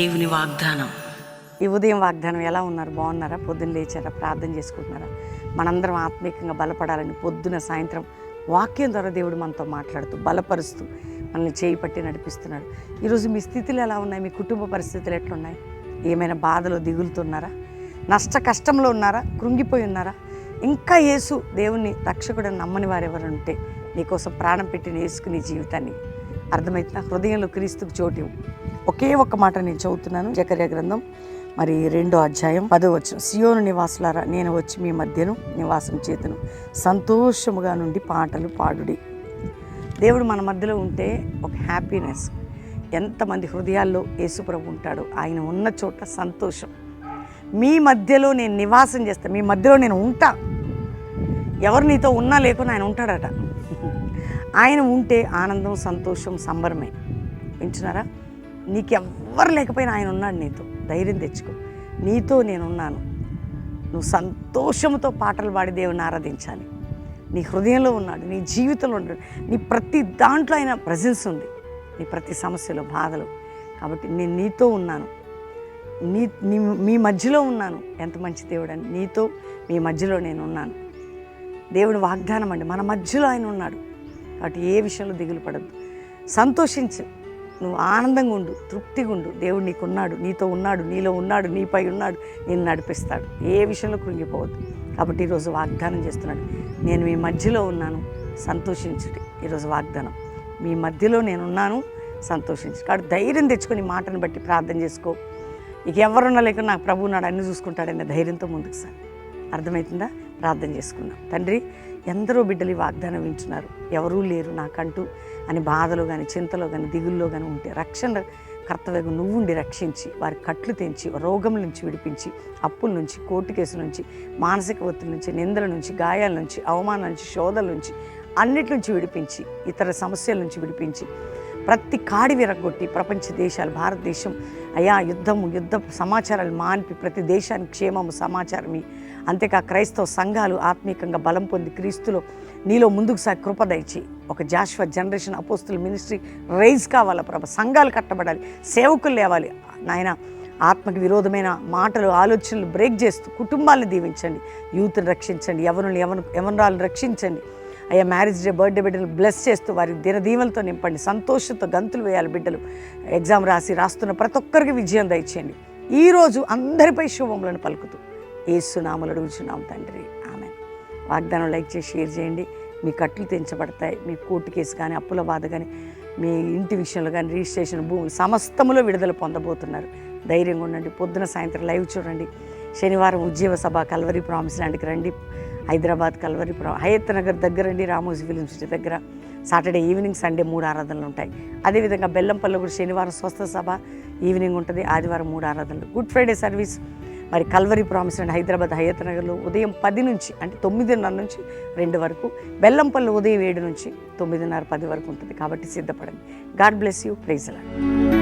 దేవుని వాగ్దానం. ఈ ఉదయం వాగ్దానం ఎలా ఉన్నారు? బాగున్నారా? పొద్దున్న లేచారా? ప్రార్థన చేసుకుంటున్నారా? మనందరం ఆత్మీయంగా బలపడాలని పొద్దున సాయంత్రం వాక్యం ద్వారా దేవుడు మనతో మాట్లాడుతూ బలపరుస్తూ మనల్ని చేయి పట్టి నడిపిస్తున్నాడు. ఈరోజు మీ స్థితులు ఎలా ఉన్నాయి? మీ కుటుంబ పరిస్థితులు ఎట్లున్నాయి? ఏమైనా బాధలో దిగులుతున్నారా? నష్ట కష్టంలో ఉన్నారా? కృంగిపోయి ఉన్నారా? ఇంకా యేసు దేవుని రక్షకుడని నమ్మని వారు ఎవరు ఉంటే నీకోసం ప్రాణం పెట్టిన యేసుకు నీ జీవితాన్ని అర్థమవుతుందా? హృదయంలో క్రీస్తుకు చోటు. ఒకే ఒక్క మాట నేను చదువుతున్నాను. జకర్యా గ్రంథం 2వ అధ్యాయం 10వ వచనం. సియోను నివాసులారా, నేను వచ్చి మీ మధ్యను నివాసం చేతును, సంతోషముగా నుండి పాటలు పాడుడి. దేవుడు మన మధ్యలో ఉంటే ఒక హ్యాపీనెస్. ఎంతమంది హృదయాల్లో యేసుప్రభు ఉంటాడో ఆయన ఉన్న చోట సంతోషం. మీ మధ్యలో నేను నివాసం చేస్తాను, మీ మధ్యలో నేను ఉంటా. ఎవరు నీతో ఉన్నా లేకున్నా ఆయన ఉంటాడట. ఆయన ఉంటే ఆనందం, సంతోషం, సంబరమే. వింటున్నారా? నీకెవ్వరు లేకపోయినా ఆయన ఉన్నాడు నీతో. ధైర్యం తెచ్చుకో. నీతో నేనున్నాను. నువ్వు సంతోషంతో పాటలు పాడి దేవుని ఆరాధించాలి. నీ హృదయంలో ఉన్నాడు, నీ జీవితంలో ఉన్నాడు, నీ ప్రతి దాంట్లో ఆయన ప్రెజెన్స్ ఉంది, నీ ప్రతి సమస్యలో, బాధలు. కాబట్టి నేను నీతో ఉన్నాను, మీ మధ్యలో ఉన్నాను. ఎంత మంచి దేవుడు అండి! నీతో మీ మధ్యలో నేను ఉన్నాను. దేవుడు వాగ్దానం అండి, మన మధ్యలో ఆయన ఉన్నాడు. కాబట్టి ఏ విషయంలో దిగులు పడద్దు, సంతోషించు. నువ్వు ఆనందంగా ఉండు, తృప్తిగా ఉండు. దేవుడు నీకున్నాడు, నీతో ఉన్నాడు, నీలో ఉన్నాడు, నీపై ఉన్నాడు, నేను నడిపిస్తాడు. ఏ విషయంలో కృంగిపోవద్దు. కాబట్టి ఈరోజు వాగ్దానం చేస్తున్నాడు, నేను మీ మధ్యలో ఉన్నాను, సంతోషించుడి. ఈరోజు వాగ్దానం, మీ మధ్యలో నేనున్నాను, సంతోషించు. కాబట్టి ధైర్యం తెచ్చుకొని మాటను బట్టి ప్రార్థన చేసుకో. ఇక ఎవరున్నా లేక నాకు ప్రభు ఉన్నాడు, అన్ని చూసుకుంటాడనే ధైర్యంతో ముందుకు సార్. అర్థమవుతుందా? ప్రార్థన చేసుకుందాం. తండ్రి, ఎందరో బిడ్డలు ఈ వాగ్దానం వింటున్నారు. ఎవరూ లేరు నాకంటూ అని బాధలో కానీ, చింతలో కానీ, దిగుల్లో కానీ ఉంటే రక్షణ కర్తవ్యం నువ్వుండి రక్షించి, వారి కట్లు తెంచి, రోగం నుంచి విడిపించి, అప్పుల నుంచి, కోర్టు కేసుల నుంచి, మానసిక ఒత్తిడి నుంచి, నిందల నుంచి, గాయాల నుంచి, అవమానాల నుంచి, శోధల నుంచి, అన్నిటి నుంచి విడిపించి, ఇతర సమస్యల నుంచి విడిపించి, ప్రతి కాడి విరగొట్టి ప్రపంచ దేశాలు, భారతదేశం అయా యుద్ధ సమాచారాలు మాన్పి ప్రతి దేశానికి క్షేమము సమాచారం. అంతేకా క్రైస్తవ సంఘాలు ఆత్మీయంగా బలం పొంది క్రీస్తులో నీలో ముందుకు సాగి కృప దయచి ఒక జాషువా జనరేషన్ అపోస్తుల మినిస్ట్రీ రైజ్ కావాలా ప్రభ. సంఘాలు కట్టబడాలి, సేవకులు లేవాలి నాయన. ఆత్మకి విరోధమైన మాటలు, ఆలోచనలు బ్రేక్ చేస్తూ కుటుంబాలను దీవించండి, యూత్ని రక్షించండి, యవనరాలను రక్షించండి. అయ్యా మ్యారేజ్ డే, బర్త్డే బిడ్డలు బ్లెస్ చేస్తూ వారి దినదీవెలతో నింపండి. సంతోషంతో గంతులు వేయాలి బిడ్డలు. ఎగ్జామ్ రాస్తున్న ప్రతి ఒక్కరికి విజయం దయచేయండి. ఈరోజు అందరిపై శుభములను పలుకుతూ యేసునామములో అడుగుచున్నాం తండ్రి, ఆమేన్. వాగ్దానం లైక్ చేసి షేర్ చేయండి. మీ కట్లు తెంచబడతాయి. మీ కోర్టు కేసు కానీ, అప్పుల బాధ కానీ, మీ ఇంటి విషయంలో కానీ, రిజిస్ట్రేషన్, భూములు సమస్తములో విడుదల పొందబోతున్నారు. ధైర్యంగా ఉండండి. పొద్దున సాయంత్రం లైవ్ చూడండి. శనివారం ఉజ్జీవ సభ కల్వరి ప్రామిస్ ల్యాండ్కి రండి. హైదరాబాద్ కల్వరి హయత్ నగర్ దగ్గర రండి, రామోజీ ఫిలిం సిటీ దగ్గర. సాటర్డే ఈవినింగ్, సండే 3 ఆరాధనలు ఉంటాయి. అదేవిధంగా బెల్లంపల్లి కూడా శనివారం స్వస్థ సభ ఈవినింగ్ ఉంటుంది, ఆదివారం 3 ఆరాధనలు. గుడ్ ఫ్రైడే సర్వీస్ మరి కల్వరి ప్రామిస్ ల్యాండ్ హైదరాబాద్ హయత్ నగర్లో ఉదయం 10 నుంచి, అంటే 9:30 నుంచి 2 వరకు. బెల్లంపల్లి ఉదయం 7 నుంచి 9:30, 10 వరకు ఉంటుంది. కాబట్టి సిద్ధపడండి. God bless you. Praise the lord.